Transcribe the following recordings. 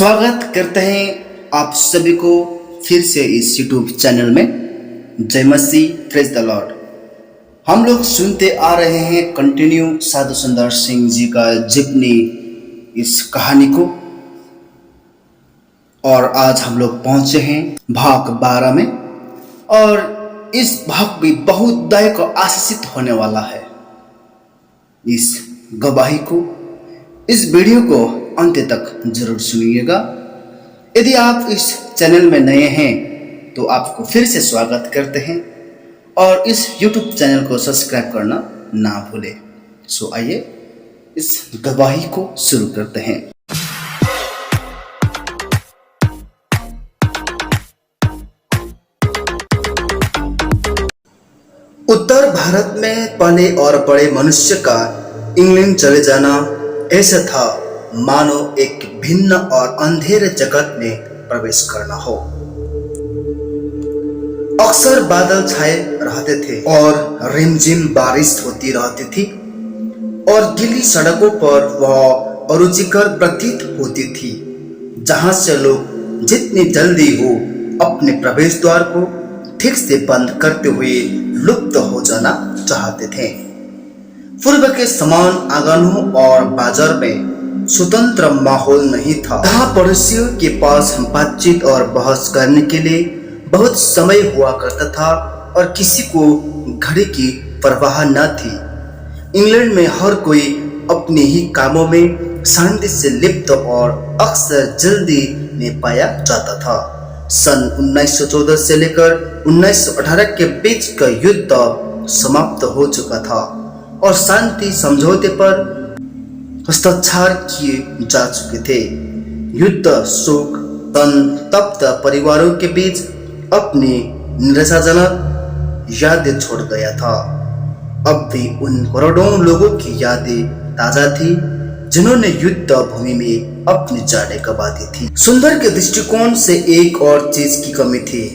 स्वागत करते हैं आप सभी को फिर से इस YouTube चैनल में। जय मसीह, प्रेज द लॉर्ड। हम लोग सुनते आ रहे हैं कंटिन्यू साधु सुंदर सिंह जी का जीवनी इस कहानी को, और आज हम लोग पहुंचे हैं भाग 12 में, और इस भाग भी बहुत दायक और आशीषित होने वाला है। इस गवाही को, इस वीडियो को अंत तक जरूर सुनिएगा। यदि आप इस चैनल में नए हैं तो आपको फिर से स्वागत करते हैं, और इस YouTube चैनल को सब्सक्राइब करना ना भूलें। सो आइए इस गवाही को शुरू करते हैं। उत्तर भारत में पले और बड़े मनुष्य का इंग्लैंड चले जाना ऐसा था मानो एक भिन्न और अंधेरे जगत में प्रवेश करना हो। अक्सर बादल छाए रहते थे और रिमझिम बारिश होती रहती थी, और गीली सड़कों पर वह अरुचिकर प्रतीत होती थी, जहां से लोग जितनी जल्दी हो अपने प्रवेश द्वार को ठीक से बंद करते हुए लुप्त हो जाना चाहते थे। पूर्व के समान आंगनों और बाजार में स्वतंत्र माहौल नहीं था, जहाँ पड़ोसियों के पास बातचीत और बहस करने के लिए बहुत समय हुआ करता था और किसी को घड़ी की परवाह न थी। इंग्लैंड में हर कोई अपने ही कामों में शांति से लिप्त और अक्सर जल्दी में पाया जाता था। सन 1914 से लेकर 1918 के बीच का युद्ध समाप्त हो चुका था और शांति समझौते पर हस्ताक्षर किए जा चुके थे। युद्ध शोक संतप्त परिवारों के बीच अपनी निराशाजनक यादें छोड़ गया था। अब भी उन करोड़ों लोगों की यादें ताजा थी जिन्होंने युद्ध भूमि में अपनी जानें गंवा दी थी। सुंदर के दृष्टिकोण से एक और चीज की कमी थी।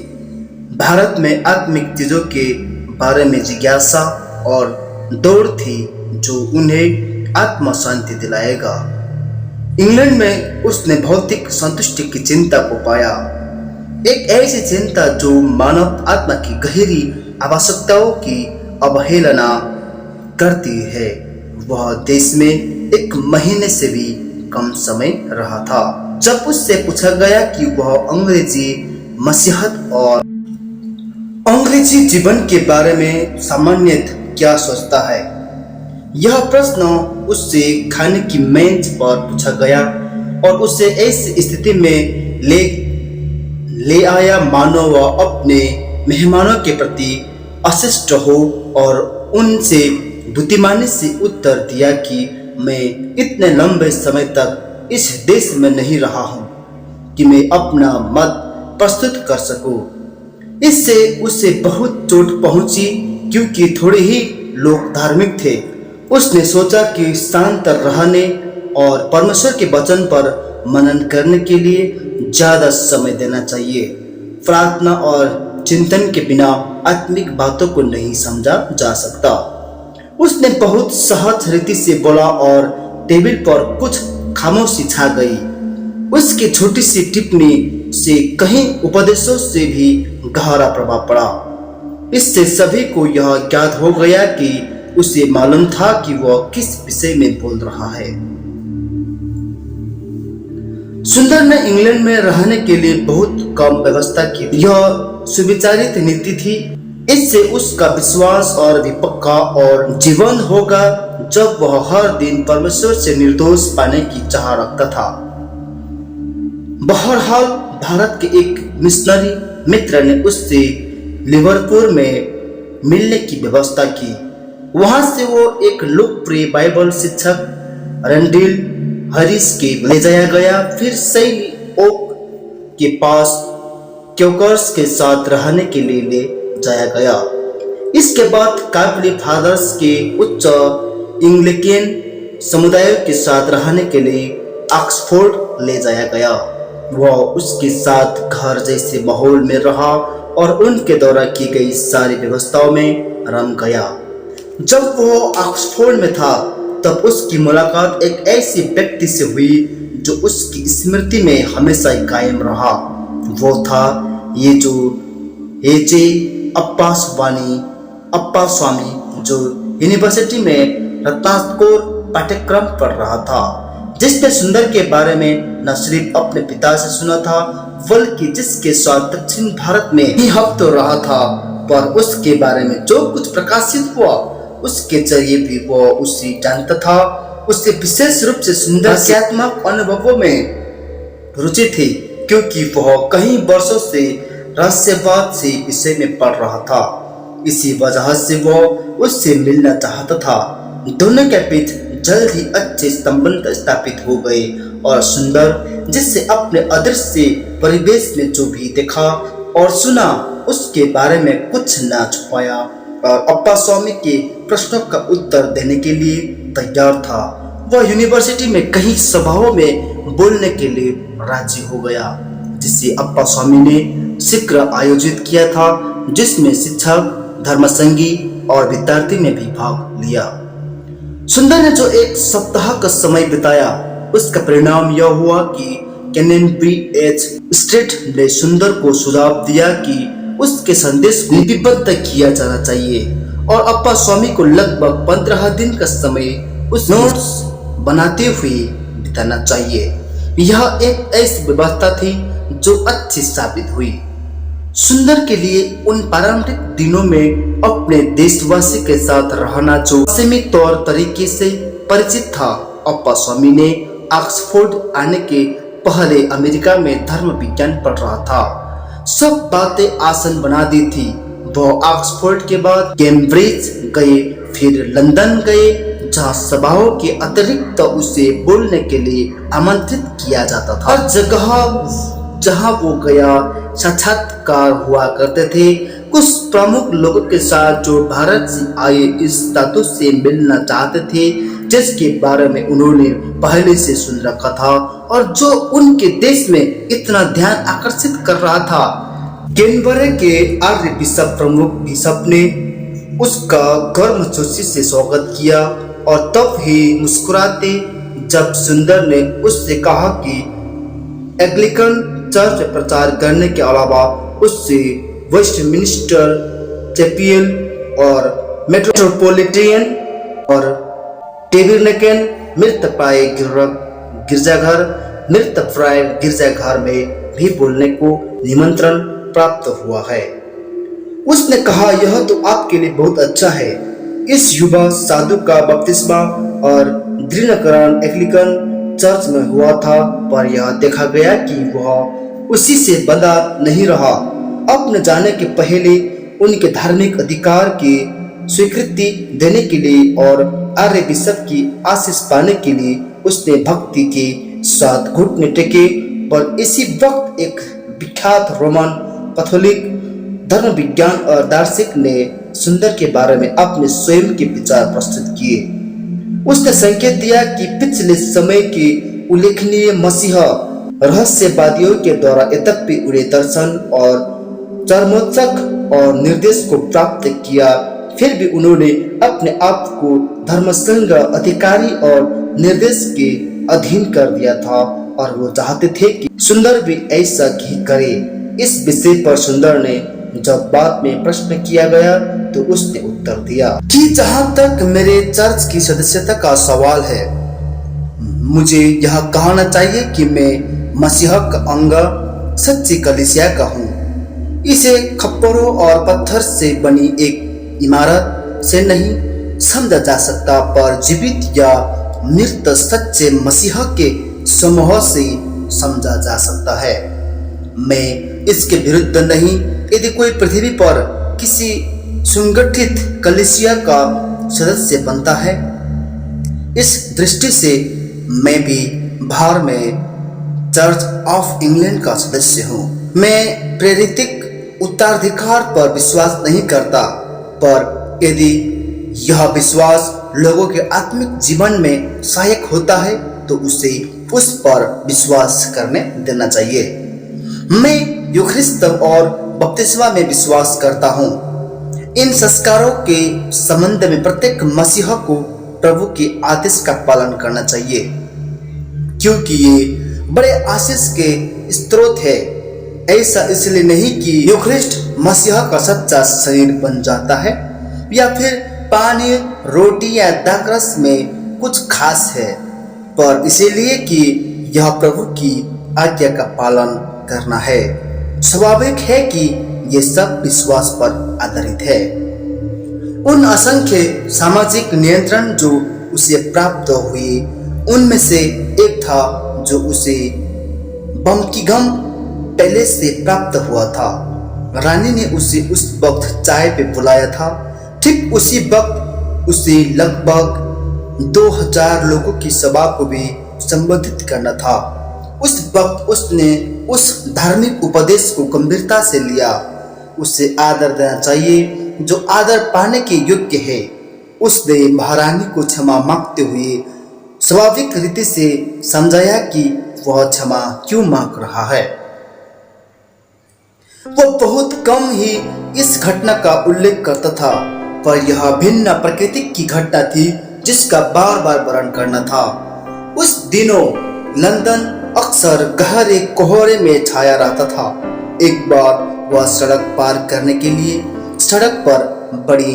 भारत में आत्मिक चीजों के बारे में जिज्ञासा और दौड़ थी जो उन्हें आत्मा शांति दिलाएगा। इंग्लैंड में उसने भौतिक संतुष्टि की चिंता को पाया, एक ऐसी चिंता जो मानव आत्मा की गहरी आवश्यकताओं की अवहेलना करती है। वह देश में 1 महीने से भी कम समय रहा था जब उससे पूछा गया कि वह अंग्रेजी मसीहत और अंग्रेजी जीवन के बारे में सामान्यतः क्या सोचता है। यह प्रश्न उससे खाने की मेज पर पूछा गया और उसे ऐसी स्थिति में ले आया मानो वह अपने मेहमानों के प्रति अशिष्ट हो, और उनसे बुद्धिमानी से उत्तर दिया कि मैं इतने लंबे समय तक इस देश में नहीं रहा हूँ कि मैं अपना मत प्रस्तुत कर सकूं। इससे उसे बहुत चोट पहुंची क्योंकि थोड़े ही लोग धार्मिक थे। उसने सोचा कि शांत रहने और परमेश्वर के वचन पर मनन करने के लिए ज्यादा समय देना चाहिए। प्रार्थना और चिंतन के बिना आत्मिक बातों को नहीं समझा जा सकता। उसने बहुत सहज रीति से बोला और टेबल पर कुछ खामोशी छा गई। उसकी छोटी सी टिप्पणी से कहीं उपदेशों से भी गहरा प्रभाव पड़ा। इससे सभी को यह ज्ञात हो गया कि उसे मालूम था कि वह किस विषय में बोल रहा है। सुंदर ने इंग्लैंड में रहने के लिए बहुत कम व्यवस्था की। यह सुविचारित नीति थी। इससे उसका विश्वास और भी पक्का और जीवन होगा जब वह हर दिन परमेश्वर से निर्दोष पाने की चाह रखता था। बहरहाल भारत के एक मिशनरी मित्र ने उससे लिवरपूल में मिलने की व्यवस्था की। वहां से वो एक लोकप्रिय बाइबल शिक्षक रैंडल हैरिस के ले जाया गया। फिर सैली ओक के पास क्योकर्स के साथ रहने के लिए ले जाया गया। इसके बाद कैथोलिक फादर्स के उच्च एंग्लिकन समुदाय के साथ रहने के लिए ऑक्सफोर्ड ले जाया गया। वह उसके साथ घर जैसे माहौल में रहा और उनके द्वारा की गई सारी व्यवस्थाओं में रम गया। जब वो ऑक्सफोर्ड में था तब उसकी मुलाकात एक ऐसी व्यक्ति से हुई जो उसकी स्मृति में हमेशा कायम रहा वो था ये जो एजे अप्पा स्वामी जो यूनिवर्सिटी में रत्नाकर पाठ्यक्रम पढ़ रहा था, जिसने सुंदर के बारे में न सिर्फ अपने पिता से सुना था बल्कि जिसके साथ दक्षिण भारत में ही हफ्तों रहा था, पर उसके बारे में जो कुछ प्रकाशित हुआ उसके जरिए भी वो उसे जानता था। उसे विशेष रूप से सुंदर रहस्यात्मक अनुभवों में रुचि थी क्योंकि वह कई वर्षों से रहस्यवाद से विषय में पढ़ रहा था। इसी वजह से वह उससे मिलना चाहता था। दोनों के बीच जल्द ही अच्छे संबंध स्थापित हो गए और सुंदर जिससे अपने अदृश्य परिवेश में जो भी देखा और सुना उसके बारे में कुछ न छुपाया और अप्पा स्वामी के प्रश्नों का उत्तर देने के लिए तैयार था। वह यूनिवर्सिटी में कई सभाओं में बोलने के लिए राजी हो गया जिसे अप्पा स्वामी ने शीघ्र आयोजित किया था, जिसमें शिक्षक, धर्मसंगी और विद्यार्थी ने भी भाग लिया। सुंदर ने जो एक सप्ताह का समय बिताया उसका परिणाम यह हुआ कि कैम्ब्रिज स्टेट ने सुंदर को सुझाव दिया कि उसके संदेश को लिपिबद्ध किया जाना चाहिए और अप्पा स्वामी को लगभग 15 दिन का समय उस नोट्स बनाते हुए बिताना चाहिए। यह एक ऐसी व्यवस्था थी जो अच्छी साबित हुई। सुंदर के लिए उन पारंपरिक दिनों में अपने देशवासी के साथ रहना जो सीमित तौर तरीके से परिचित था। अप्पा स्वामी ने ऑक्सफोर्ड आने के पहले अमेरिका में धर्म विज्ञान पढ़ रहा था। सब बातें आसान बना दी थी। वह ऑक्सफोर्ड के बाद कैम्ब्रिज गए, फिर लंदन गए जहाँ सभाओं के अतिरिक्त उसे बोलने के लिए आमंत्रित किया जाता था। हर जगह जहाँ वो गया साक्षात्कार हुआ करते थे। कुछ प्रमुख लोगों के साथ जो भारत से आए इस धातु से मिलना चाहते थे जिसके बारे में उन्होंने पहले से सुन रखा था और जो उनके देश में इतना ध्यान आकर्षित कर रहा था। कैनबरा के आर्य बिशप प्रमुख बिशप ने उसका गर्मजोशी से स्वागत किया और तब ही मुस्कुराते जब सुंदर ने उससे कहा कि एंग्लिकन चर्च में प्रचार करने के अलावा उससे वेस्टमिनिस्टर चैपेल और मेट्रोपोलिटन और टेबरनेकल मृतप्राय गिरजाघर में भी बोलने को निमंत्रण प्राप्त हुआ है। उसने कहा, यह तो आपके लिए बहुत अच्छा है। इस युवा साधु का बपतिस्मा और दृढ़ीकरण एंग्लिकन चर्च में हुआ था, पर यह देखा गया कि वह उसी से बंधा नहीं रहा। अपने जाने के पहले उनके धार्मिक अधिकार की स्वीकृति देने के लिए और आर्य बिशप की आशीष पाने के लिए उसने भक्ति के साथ घुटने टेके। पर इसी वक्त एक विख्यात रोमन कैथोलिक धर्म विज्ञान और दार्शनिक ने सुंदर के बारे में अपने स्वयं के विचार प्रस्तुत किए। उसने संकेत दिया कि पिछले समय के उल्लेखनीय मसीह रहस्यवादियों के द्वारा यद्यपि उन्हें दर्शन और चरमोत्सक और निर्देश को प्राप्त किया, फिर भी उन्होंने अपने आप को धर्मसंघ अधिकारी और निर्देश के अधीन कर दिया था और वो चाहते थे कि सुंदर भी ऐसा ही करे। इस विषय पर सुंदर ने जब बाद में प्रश्न किया गया तो उसने उत्तर दिया कि जहाँ तक मेरे चर्च की सदस्यता का सवाल है, मुझे यह कहना चाहिए कि मैं मसीह का अंग सच्ची कलीसिया का हूँ। इसे खप्परों और पत्थर से बनी एक इमारत से नहीं समझा जा सकता, पर जीवित या मृत सच्चे मसीह के समूह से समझा जा सकता है। मैं इसके विरुद्ध नहीं। यदि कोई पृथ्वी पर किसी संगठित कलीसिया का सदस्य बनता है, इस दृष्टि से मैं भी बाहर में चर्च ऑफ इंग्लैंड का सदस्य हूँ। मैं प्रेरितिक उत्तराधिकार पर विश्वास नहीं करता, पर यदि यह विश्वास लोगों के आत्मिक जीवन में सहायक होता है तो उसे उस पर विश्वास करने देना चाहिए। मैं यूखरिस्त और बपतिस्मा में विश्वास करता हूँ। इन संस्कारों के संबंध में प्रत्येक मसीह को प्रभु के आदेश का पालन करना चाहिए। क्योंकि ये बड़े आशीष के स्रोत है। ऐसा इसलिए नहीं कि यूक्रिस्ट मसीहा का सच्चा शरीर बन जाता है या फिर पानी, रोटी या दाखरस में कुछ खास है, पर इसीलिए कि यह प्रभु की आज्ञा का पालन करना है। स्वाभाविक है कि ये सब विश्वास पर आधारित है। उन असंख्य सामाजिक नियंत्रण जो उसे प्राप्त हुए, उनमें से एक था जो उसे बकिंघम पैलेस से प्राप्त हुआ था। रानी ने उसे उस वक्त चाय पे बुलाया था। ठीक उसी वक्त उसे लगभग 2000 लोगों की सभा को भी संबोधित करना था। उस वक्त उसने उस धार्मिक उपदेश को गंभीरता से लिया। उसे आदर देना चाहिए जो आदर पाने के योग्य है। उसने महारानी को क्षमा मांगते हुए स्वाभाविक रीति से समझाया कि वह क्षमा क्यों मांग रहा है। वो बहुत कम ही इस घटना का उल्लेख करता था, पर यह भिन्न प्रकृति की घटना थी जिसका बार बार वर्णन करना था। उस दिनों लंदन अक्सर गहरे कोहरे में छाया रहता था। एक बार वह सड़क पार करने के लिए सड़क पर बड़ी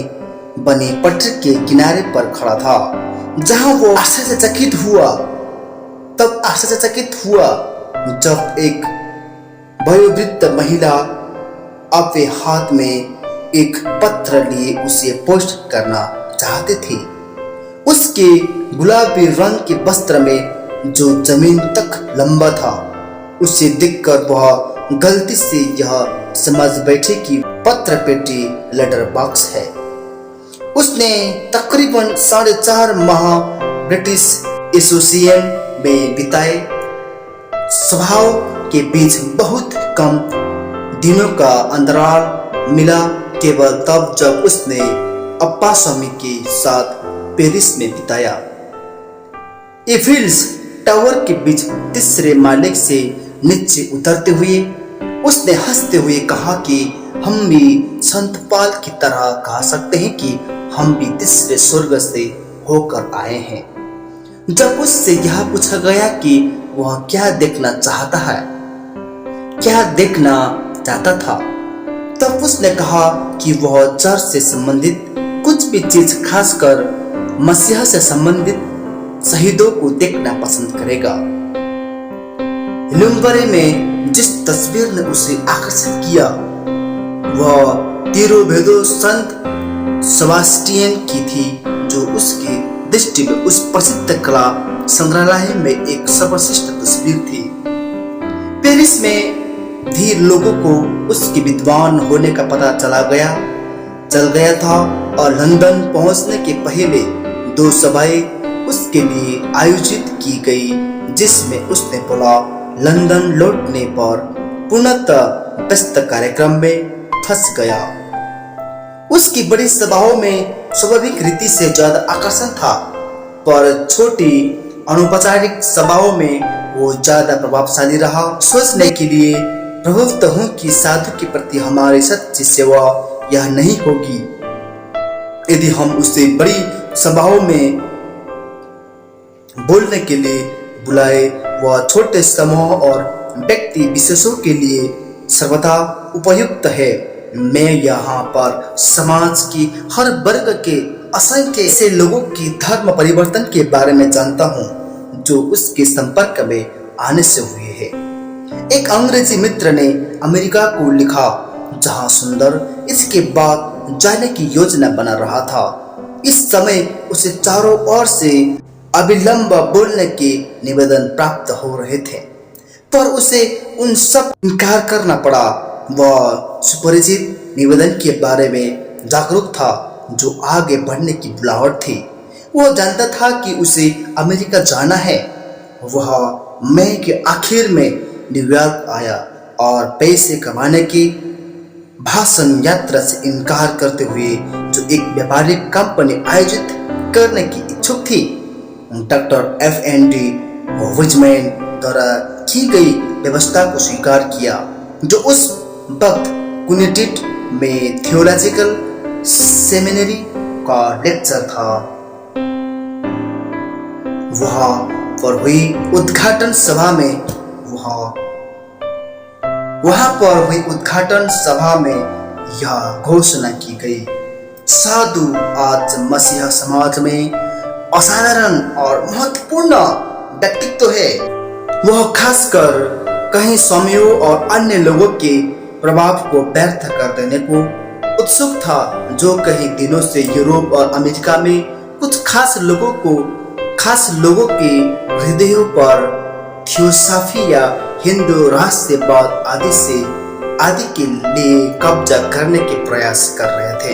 बनी पटरी के किनारे पर खड़ा था, जहां वो आश्चर्यचकित हुआ जब एक वयोवृद्ध महिला अपने हाथ में एक पत्र लिए उसे पोस्ट करना चाहते थे। उसके गुलाबी रंग के वस्त्र में जो जमीन तक लंबा था, उसे देखकर वह गलती से यह समझ बैठे कि पत्र पेटी लेटर बॉक्स है। उसने तकरीबन 4.5 माह ब्रिटिश एसोसिएशन में बिताए। स्वभाव के बीच बहुत कम दिनों का अंतराल मिला, केवल तब जब उसने अप्पा स्वामी के साथ पेरिस में बिताया। एफिल्स टावर के बीच तीसरे माले से नीचे उतरते हुए उसने हंसते हुए कहा कि हम भी संत पाल की तरह कह सकते हैं कि हम भी तीसरे स्वर्ग से होकर आए हैं। जब उससे यह पूछा गया कि वह क्या देखना चाहता था, तब उसने कहा कि वह चर्च से संबंधित कुछ भी चीज, खासकर मसीहा से संबंधित शहीदों को देखना पसंद करेगा। लुम्बरे में जिस तस्वीर ने उसे आकर्षित किया वह तिरुभेदो संत सेबास्टियन की थी, जो उसकी दृष्टि में उस प्रसिद्ध कला संग्रहालय में एक सर्वश्रेष्ठ तस्वीर थी। पेरिस में धीर लोगों को उसके विद्वान होने का पता चल गया था और लंदन पहुंचने के पहले 2 सभाएं उसके लिए आयोजित की गई, जिसमें उसने बोला लंदन लौटने पर पूर्णतः व्यस्त कार्यक्रम में फंस गया। उसकी बड़ी सभाओं में स्वाभाविक रीति से ज्यादा आकर्षण था, पर छोटी अनौपचारिक सभाओं में वो ज्यादा प्रभावशाली रहा। सोचने के लिए प्रवृत्त हूँ कि साधु के प्रति हमारी सच्ची सेवा यह नहीं होगी यदि हम उसे बड़ी सभाओं में बोलने के लिए बुलाए। वह छोटे समूह और व्यक्ति विशेषों के लिए सर्वथा उपयुक्त है। मैं यहाँ पर समाज की हर वर्ग के असंख्य ऐसे लोगों की धर्म परिवर्तन के बारे में जानता हूँ जो उसके संपर्क में आने से हुए हैं। एक अंग्रेजी मित्र ने अमेरिका को लिखा, जहाँ सुंदर इसके बाद जाने की योजना बना रहा था। इस समय उसे चारों ओर से अविलंब बोलने के निवेदन प्राप्त हो रहे थे, पर उसे उन सब इनकार करना पड़ा। वह सुपरिचित निवेदन के बारे में जागरूक था जो आगे बढ़ने की बुलाहट थी। वह जानता था कि उसे अमेरिका जाना है। वह मई के आखिर में न्यूयॉर्क आया और पैसे कमाने की भाषण यात्रा से इनकार करते हुए जो एक व्यापारिक कंपनी आयोजित करने की इच्छुक थी, डॉक्टर F.N.D. विजमैन द्वारा की गई व्यवस्था को स्वीकार किया, जो उस वक्त कुनेटिकट में थियोलॉजिकल सेमिनरी का लेक्चर था। वह पर हुई उद्घाटन सभा में यह घोषणा की गई, साधु आज मसीहा समाज में असाधारण और महत्वपूर्ण व्यक्तित्व है। वह खासकर कई समयों और अन्य लोगों के प्रभाव को व्यर्थ कर देने को उत्सुक था, जो कई दिनों से यूरोप और अमेरिका में कुछ खास लोगों के हृदयों पर थियोसॉफी या हिंदू रहस्यवाद आदि के लिए कब्जा करने के प्रयास कर रहे थे।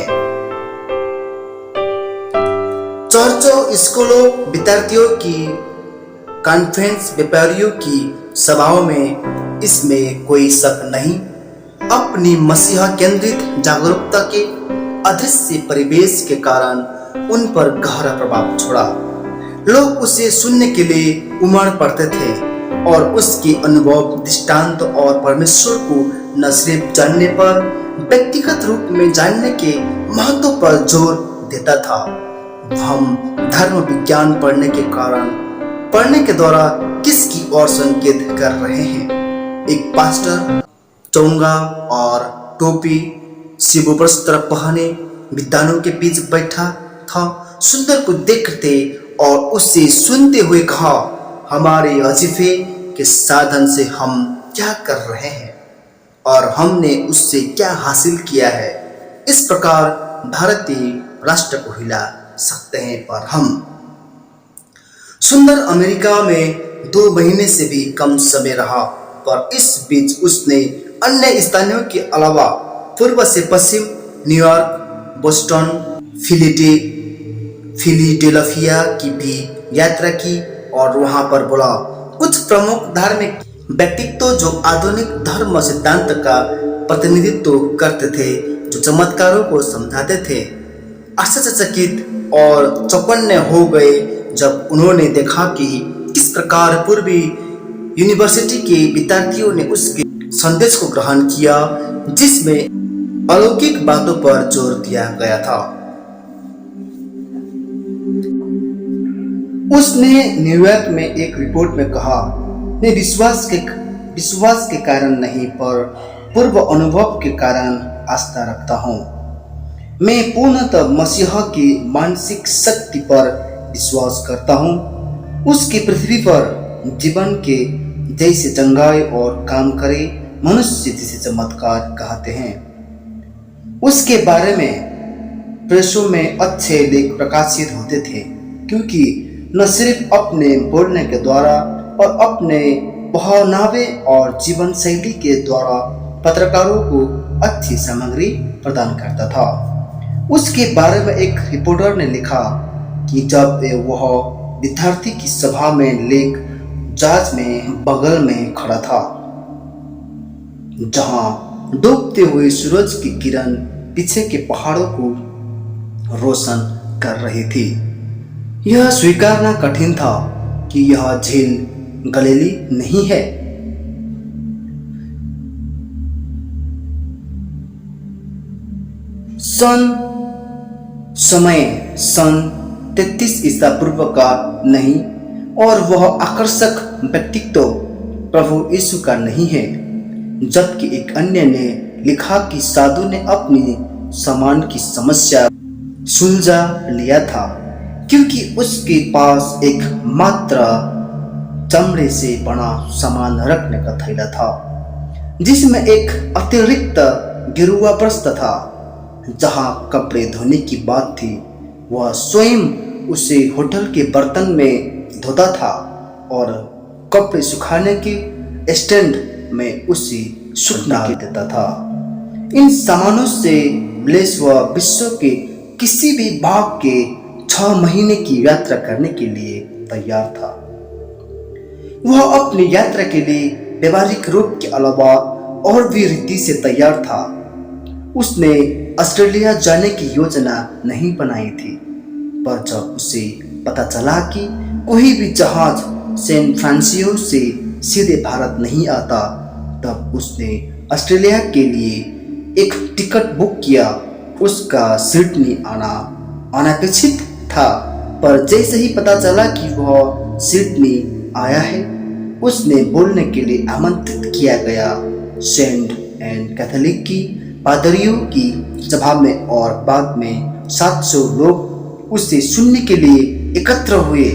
चर्चों, स्कूलों, विद्यार्थियों की कॉन्फ्रेंस, व्यापारियों की सभाओं में इसमें कोई शक नहीं, अपनी मसीहा केंद्रित जागरूकता के अदृश्य परिवेश के कारण उन पर गहरा प्रभाव छोड़ा। लोग उसे सुनने के लिए उमड़ पड़ते थे और उसके अनुभव, दृष्टांत और परमेश्वर को न सिर्फ जानने पर व्यक्तिगत रूप में जानने के महत्व पर जोर देता था। हम धर्म विज्ञान पढ़ने के द्वारा किसकी ओर संकेत कर रहे हैं? एक पास्टर चोंगा और टोपी, शिव वस्त्र पहने विद्वानों के बीच बैठा था। सुंदर को देखते और उससे सुनते हुए कहा, हमारे वजीफे के साधन से हम क्या कर रहे हैं और हमने उससे क्या हासिल किया है। इस प्रकार भारतीय राष्ट्र को हिला सकते हैं, पर हम सुंदर अमेरिका में 2 महीने से भी कम समय रहा, पर इस बीच उसने अन्य स्थानों के अलावा पूर्व से पश्चिम, न्यूयॉर्क, बोस्टन, फिलाडेल्फिया की भी यात्रा की और वहां पर बोला। कुछ प्रमुख धार्मिक व्यक्तित्व जो आधुनिक धर्म सिद्धांत का प्रतिनिधित्व करते थे, जो चमत्कारों को समझाते थे, आश्चर्यचकित और चौकन्ने हो गए जब उन्होंने देखा कि किस प्रकार पूर्वी यूनिवर्सिटी के विद्यार्थियों ने उसके संदेश को ग्रहण किया, जिसमें अलौकिक बातों पर जोर दिया गया था। उसने न्यूयॉर्क में एक रिपोर्ट में कहा, मैं विश्वास के कारण नहीं, पर पूर्व अनुभव के कारण आस्था रखता हूँ। मैं पूर्णतः मसीहा की मानसिक शक्ति पर विश्वास करता हूँ। उसकी पृथ्वी पर जीवन के जैसे चंगाई और काम करे मनुष्य जिसे चमत्कार कहते हैं। उसके बारे में प्रेसों में अच्छे लेख प्रकाशित होते थे, क्योंकि न सिर्फ अपने बोलने के द्वारा और अपने बहनावे और जीवन शैली के द्वारा पत्रकारों को अच्छी सामग्री प्रदान करता था। उसके बारे में एक रिपोर्टर ने लिखा कि जब वह विद्यार्थी की सभा में लेक जहाज में बगल में खड़ा था, जहां डूबते हुए सूरज की किरण पीछे के पहाड़ों को रोशन कर रही थी, यह स्वीकारना कठिन था कि यह झील गलीली नहीं है। समय सन 33 ईसा पूर्व का नहीं, और वह आकर्षक व्यक्तित्व प्रभु यीशु का नहीं है। जबकि एक अन्य ने लिखा कि साधु ने अपनी सामान की समस्या सुलझा लिया था, क्योंकि उसके पास एक मात्र चमड़े से बना सामान रखने का थैला था, जिसमें एक अतिरिक्त गिरुआ वस्त्र था। जहां कपड़े धोने की बात थी, वह स्वयं उसे होटल के बर्तन में धोता था और कपड़े सुखाने के स्टैंड में उसे सूखना देता था। इन सामानों से लैस वह विश्व के किसी भी भाग के 6 महीने की यात्रा करने के लिए तैयार था। वह अपनी यात्रा के लिए व्यवहारिक रूप के अलावा और भी रीति से तैयार था। उसने ऑस्ट्रेलिया जाने की योजना नहीं बनाई थी, पर जब उसे पता चला कि कोई भी जहाज सैन फ्रांसिस्को से सीधे भारत नहीं आता, तब उसने ऑस्ट्रेलिया के लिए एक टिकट बुक किया। उसका सिडनी आना अनपेक्षित था, पर जैसे ही पता चला कि वह सिडनी आया है, उसने बोलने के लिए आमंत्रित किया गया। सेंट एंड कैथोलिक की पादरियों की सभा में और बाद में 700 लोग उसे सुनने के लिए एकत्र हुए।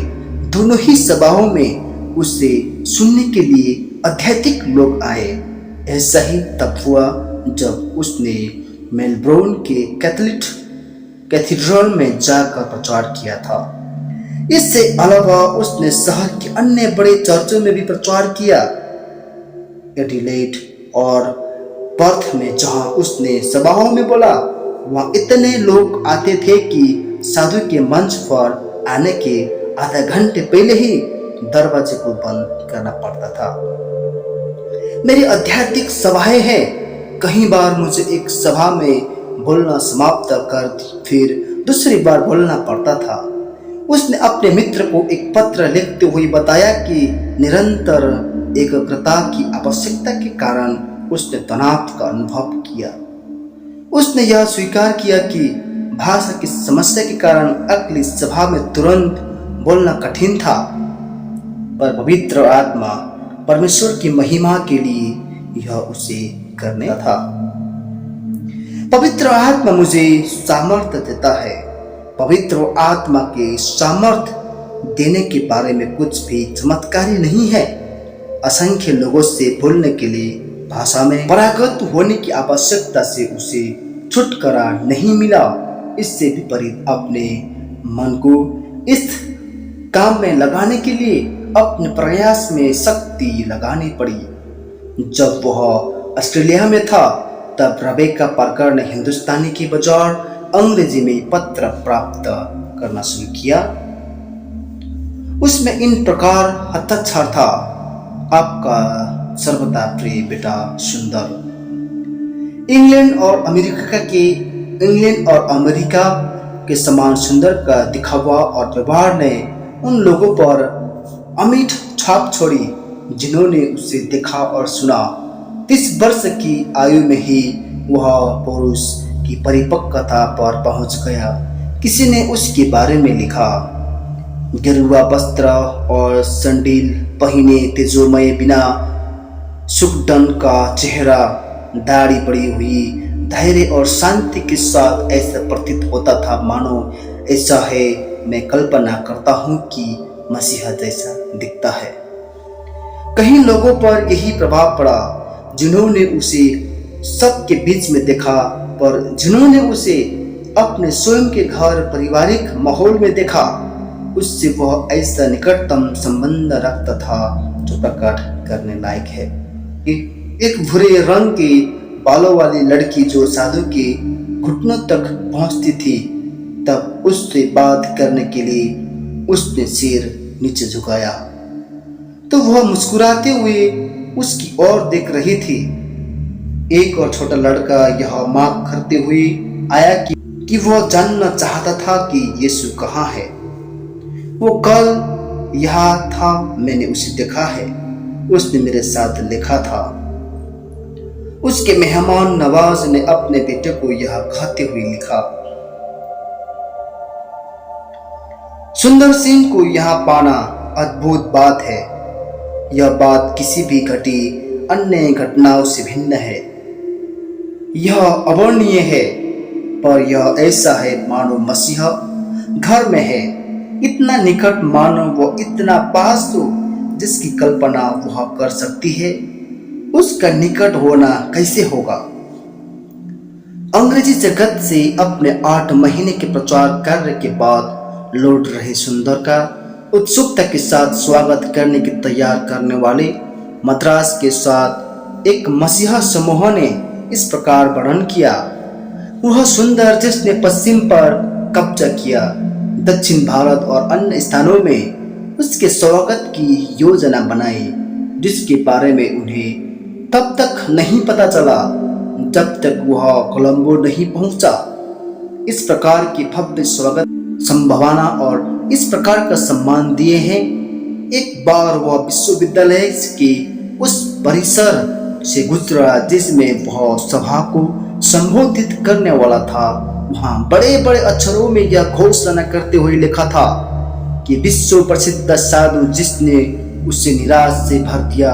दोनों ही सभाओं में उसे सुनने के लिए अत्यधिक लोग आए। ऐसा ही तब हुआ जब उसने मेलबोर्न के कैथोलिक कैथीड्रल में जाकर प्रचार किया था। इससे अलावा उसने शहर के अन्य बड़े चर्चों में भी प्रचार किया। एडिलेड और पर्थ में जहां उसने सभाओं में बोला, वहां इतने लोग आते थे कि साधु के मंच पर आने के आधा घंटे पहले ही दरवाजे को बंद करना पड़ता था। मेरी आध्यात्मिक सभाएं हैं। कई बार मुझे एक सभा में बोलना समाप्त कर फिर दूसरी बार बोलना पड़ता था। उसने अपने मित्र को एक पत्र लिखते हुए बताया कि निरंतर एकाग्रता की आवश्यकता के कारण उसने तनाव का अनुभव किया। उसने यह स्वीकार किया कि भाषा की समस्या के कारण अगली सभा में तुरंत बोलना कठिन था, पर पवित्र आत्मा परमेश्वर की महिमा के लिए यह उसे करने था। पवित्र आत्मा मुझे सामर्थ्य देता है। पवित्र आत्मा के सामर्थ्य देने के बारे में कुछ भी चमत्कारी नहीं है। असंख्य लोगों से बोलने के लिए भाषा में पारंगत होने की आवश्यकता से उसे छुटकारा नहीं मिला। इससे विपरीत अपने मन को इस काम में लगाने के लिए अपने प्रयास में शक्ति लगानी पड़ी। जब वह ऑस्ट्रेलिया में था तब रेबेका पार्कर ने हिंदुस्तानी के बजाय अंग्रेजी में पत्र प्राप्त करना शुरू किया। उसमें इन प्रकार हस्ताक्षर था, आपका सर्वदा प्रिय बेटा सुंदर। इंग्लैंड और अमेरिका के समान सुंदर का दिखावा और व्यवहार ने उन लोगों पर अमिट छाप छोड़ी जिन्होंने उसे देखा और सुना। 30 वर्ष की आयु में ही वह पुरुष की परिपक्वता पर पहुंच गया। किसी ने उसके बारे में लिखा, गेरुआ वस्त्र और संडील पहने, तेजोमय बिना सुखडन का चेहरा, दाढ़ी पड़ी हुई, धैर्य और शांति के साथ ऐसा प्रतीत होता था मानो ऐसा है मैं कल्पना करता हूँ कि मसीहा जैसा दिखता है। कई लोगों पर यही प्रभाव पड़ा जिन्होंने उसे सबके बीच में देखा, पर जिन्होंने उसे अपने स्वयं के घर पारिवारिक माहौल में देखा, उससे वह ऐसा निकटतम संबंध रखता था जो प्रकट करने लायक है। एक भूरे रंग के बालों वाली लड़की जो साधु के घुटनों तक पहुंचती थी, तब उससे बात करने के लिए उसने सिर नीचे झुकाया तो वह मुस्कुराते हुए उसकी ओर देख रही थी। एक और छोटा लड़का यह मांग करते हुए आया कि वह जानना चाहता था कि यीशु कहाँ है। वो कल यहाँ था, मैंने उसे देखा है, उसने मेरे साथ लिखा था। उसके मेहमान नवाज ने अपने बेटे को यह कहते हुए लिखा, सुंदर सिंह को यहाँ पाना अद्भुत बात है। यह बात किसी भी घटी अन्य घटनाओं से भिन्न है। यह अवर्णनीय है, पर यह ऐसा है मानो मसीहा घर में है, इतना निकट मानो वो इतना पास हो जिसकी कल्पना वह कर सकती है। उसका निकट होना कैसे होगा। अंग्रेजी जगत से अपने 8 महीने के प्रचार कार्य के बाद लौट रहे सुंदर का उत्सुकता के साथ स्वागत करने की तैयार करने वाले मद्रास के साथ एक मसीहा समूह ने इस प्रकार वर्णन किया, वह सुंदर जिसने पश्चिम पर कब्जा किया, दक्षिण भारत और अन्य स्थानों में उसके स्वागत की योजना बनाई, जिसके बारे में उन्हें तब तक नहीं पता चला जब तक वह कोलंबो नहीं पहुंचा। इस प्रकार की भव्य स्वागत संभावना और इस प्रकार का सम्मान दिए हैं। एक बार वह विश्वविद्यालय के उस परिसर से गुजरा जिसमें वह सभा को संबोधित करने वाला था। वहां बड़े बड़े अक्षरों में यह घोषणा करते हुए लिखा था कि विश्व प्रसिद्ध साधु जिसने उसे निराश से भर दिया।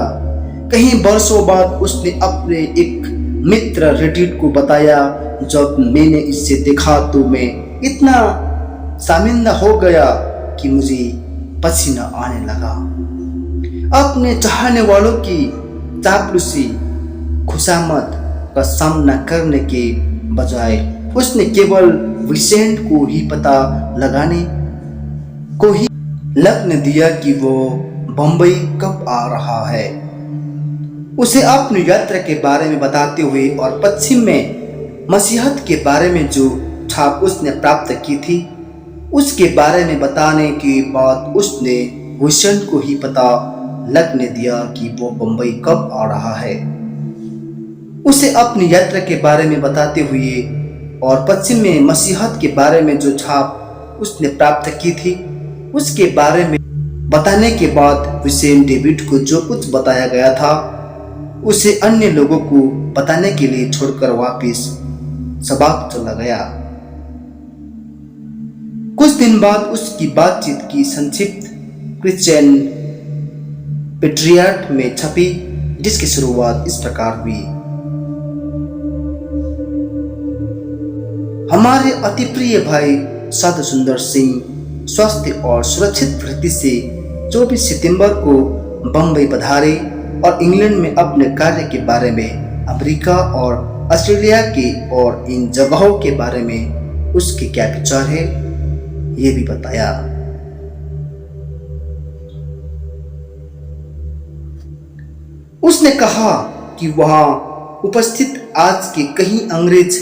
कहीं वर्षों बाद उसने अपने एक मित्र रेडिट को बताया, जब मैंने इसे देखा तो मैं इतना शर्मिंदा हो गया कि मुझे पसीना आने लगा। अपने चाहने वालों की चापलूसी खुशामद का सामना करने के बजाय उसने केवल विसेंट को ही पता लगाने को ही लगने दिया कि वो बंबई कब आ रहा है। उसे अपनी यात्रा के बारे में बताते हुए और पश्चिम में मसीहत के बारे में जो छाप उसने प्राप्त की थी उसके बारे में बताने के बाद उसने विसेंट को ही पता लगने दिया कि वो बंबई कब आ रहा है। उसे अपनी यात्रा के बारे में बताते हुए और पश्चिम में मसीहत के बारे में जो छाप उसने प्राप्त की थी उसके बारे में बताने के बाद विसेंट डेविड को जो कुछ बताया गया था उसे अन्य लोगों को बताने के लिए छोड़कर वापस सबाक चला गया। कुछ दिन बाद उसकी बातचीत की संक्षिप्त क्रिश्चियन पेट्रियार्ट में छपी, जिसकी शुरुआत इस प्रकार हुई। हमारे अति प्रिय भाई साधु सुंदर सिंह स्वस्थ और सुरक्षित वृत्ति से 24 सितंबर को बंबई पधारे और इंग्लैंड में अपने कार्य के बारे में अमेरिका और ऑस्ट्रेलिया के और इन जगहों के बारे में उसके क्या विचार है ये भी बताया। उसने कहा कि वहां उपस्थित आज के कई अंग्रेज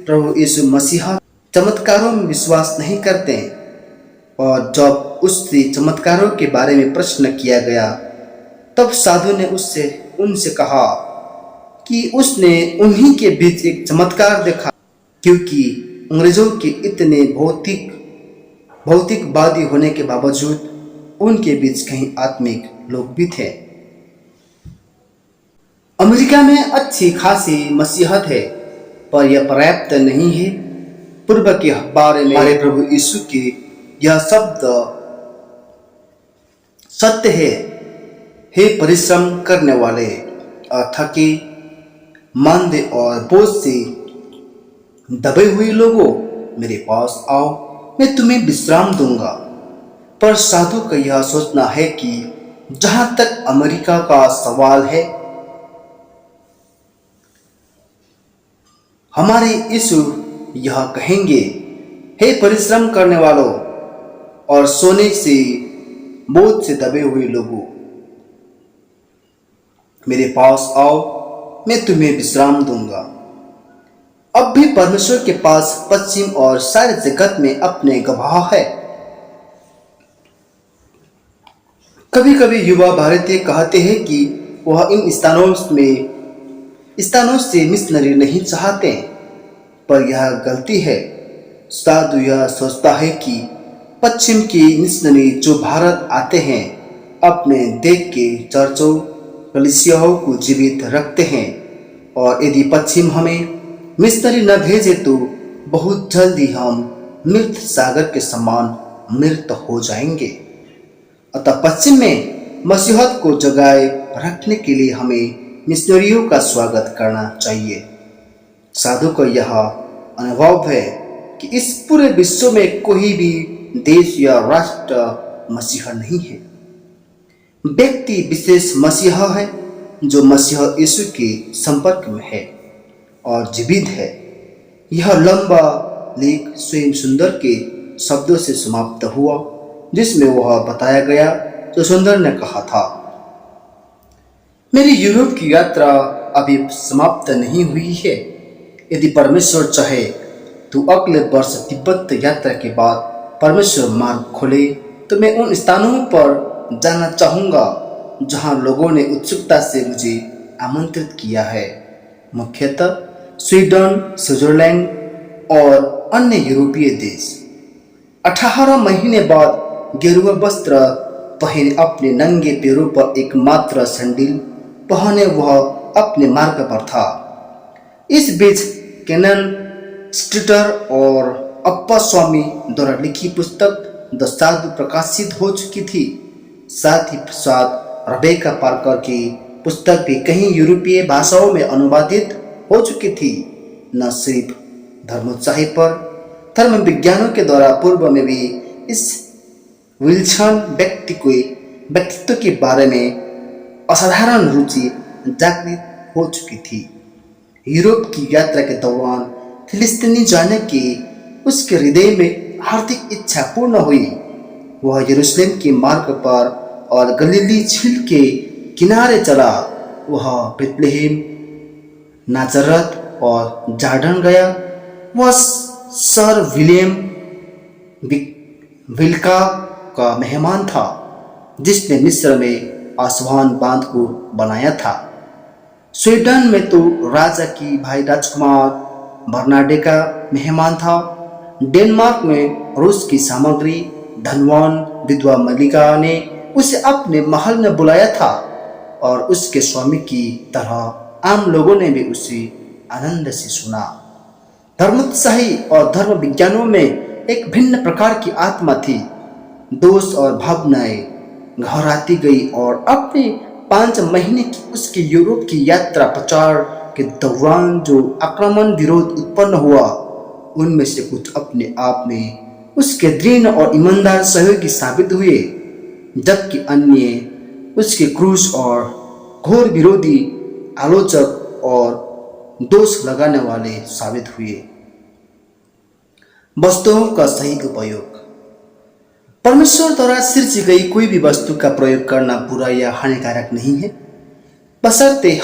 प्रभु यीशु मसीह चमत्कारों में विश्वास नहीं करते और जब उससे चमत्कारों के बारे में प्रश्न किया गया तब साधु ने उनसे कहा कि उसने उन्हीं के बीच एक चमत्कार देखा, क्योंकि अंग्रेजों के इतने भौतिकवादी होने के बावजूद उनके बीच कहीं आत्मिक लोग भी थे। अमेरिका में अच्छी खासी मसीहत है पर यह पर्याप्त नहीं है। पूर्व के बारे में हमारे प्रभु यीशु के यह शब्द सत्य है, हे परिश्रम करने वाले थके मांदे और बोझ से दबे हुए लोगों, मेरे पास आओ, मैं तुम्हें विश्राम दूंगा। पर साधु का यह सोचना है कि जहां तक अमेरिका का सवाल है, हमारे यीशु यह कहेंगे, हे परिश्रम करने वालों और सोने से बोझ से दबे हुए लोगों, मेरे पास आओ, मैं तुम्हें विश्राम दूंगा। अब भी परमेश्वर के पास पश्चिम और सारे जगत में अपने गवाह है। कभी कभी युवा भारतीय कहते हैं कि वह इन स्थानों से मिशनरी नहीं चाहते, पर यह गलती है। साधु यह सोचता है कि पश्चिम के मिशनरी जो भारत आते हैं अपने देश के चर्चों कलीसियाओं को जीवित रखते हैं, और यदि पश्चिम हमें मिशनरी न भेजे तो बहुत जल्दी हम मृत सागर के समान मृत हो जाएंगे। अतः पश्चिम में मसीहत को जगाए रखने के लिए हमें मिशनरियों का स्वागत करना चाहिए। साधु को यह अनुभव है कि इस पूरे विश्व में कोई भी देश या राष्ट्र मसीहा नहीं है। व्यक्ति विशेष मसीहा है जो मसीह यीशु के संपर्क में है और जीवित है। यह लंबा लेख स्वयं सुंदर के शब्दों से समाप्त हुआ, जिसमें वह बताया गया जो सुंदर ने कहा था, मेरी यूरोप की यात्रा अभी समाप्त नहीं हुई है। यदि परमेश्वर चाहे तो अगले वर्ष तिब्बत यात्रा के बाद परमेश्वर मार्ग खोले तो मैं उन स्थानों पर जाना चाहूँगा जहाँ लोगों ने उत्सुकता से मुझे आमंत्रित किया है, मुख्यतः स्वीडन, स्विट्जरलैंड और अन्य यूरोपीय देश। 18 महीने बाद गेरुआ वस्त्र पहने अपने नंगे पैरों पर एकमात्र सैंडल पहने वह अपने मार्ग पर था। इस बीच कैनन स्ट्रीटर और अप्पा स्वामी द्वारा लिखी पुस्तक द साधु प्रकाशित हो चुकी थी। साथ ही साथ रेबेका पार्कर की पुस्तक भी कई यूरोपीय भाषाओं में अनुवादित हो चुकी थी। न सिर्फ धर्मोत्साही पर धर्म विज्ञानों के द्वारा पूर्व में भी इस विलक्षण व्यक्तित्व के बारे में असाधारण रुचि जागृत हो चुकी थी। यूरोप की यात्रा के दौरान फिलिस्तीनी जाने की उसके हृदय में हार्दिक इच्छा पूर्ण हुई। वह यरूशलेम के मार्ग पर और गलीली झील के किनारे चला। वह बेथलेहेम, नाजरत और जार्डन गया। वह सर विलियम विल्का का मेहमान था, जिसने मिस्र में आसवान बांध को बनाया था। स्वीडन में तो राजा की भाई राजकुमार बर्नार्डे का मेहमान था। डेनमार्क में रूस की सामग्री धनवान विधवा मलिका ने उसे अपने महल में बुलाया था और उसके स्वामी की तरह आम लोगों ने भी उसे आनंद से सुना। धर्मोत्साही और धर्म विज्ञानों में एक भिन्न प्रकार की आत्मा थी। दोष और भावनाएं घराती गई और अपने 5 महीने की उसके यूरोप की यात्रा प्रचार के दौरान जो आक्रमण विरोध उत्पन्न हुआ, उनमें से कुछ अपने आप में उसके दृढ़ और ईमानदार सहयोगी साबित हुए, जबकि अन्य उसके क्रूस और घोर विरोधी आलोचक और दोष लगाने वाले साबित हुए। वस्तुओं का सही उपयोग। परमेश्वर द्वारा सृजी गई कोई भी वस्तु का प्रयोग करना बुरा या हानिकारक नहीं है, बशर्ते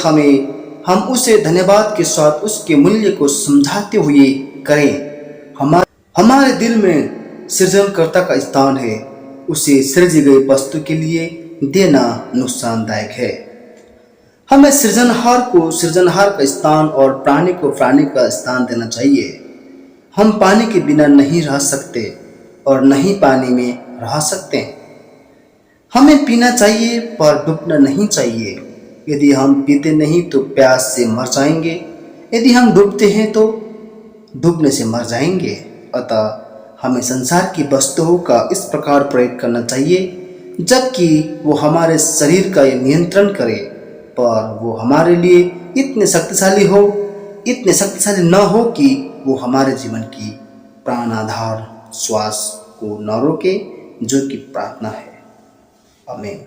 हम उसे धन्यवाद के साथ उसके मूल्य को समझाते हुए करें। हमारे दिल में सृजनकर्ता का स्थान है। उसे सृजी गई वस्तु के लिए देना नुकसानदायक है। हमें सृजनहार को सृजनहार का स्थान और प्राणी को प्राणी का स्थान देना चाहिए। हम पानी के बिना नहीं रह सकते और नहीं पानी में रह सकते हैं। हमें पीना चाहिए पर डूबना नहीं चाहिए। यदि हम पीते नहीं तो प्यास से मर जाएंगे, यदि हम डूबते हैं तो डूबने से मर जाएंगे। अतः हमें संसार की वस्तुओं का इस प्रकार प्रयोग करना चाहिए जबकि वो हमारे शरीर का नियंत्रण करे, पर वो हमारे लिए इतने शक्तिशाली न हो कि वो हमारे जीवन की प्राणाधार श्वास को न रोके, जो कि प्रार्थना है। आमीन।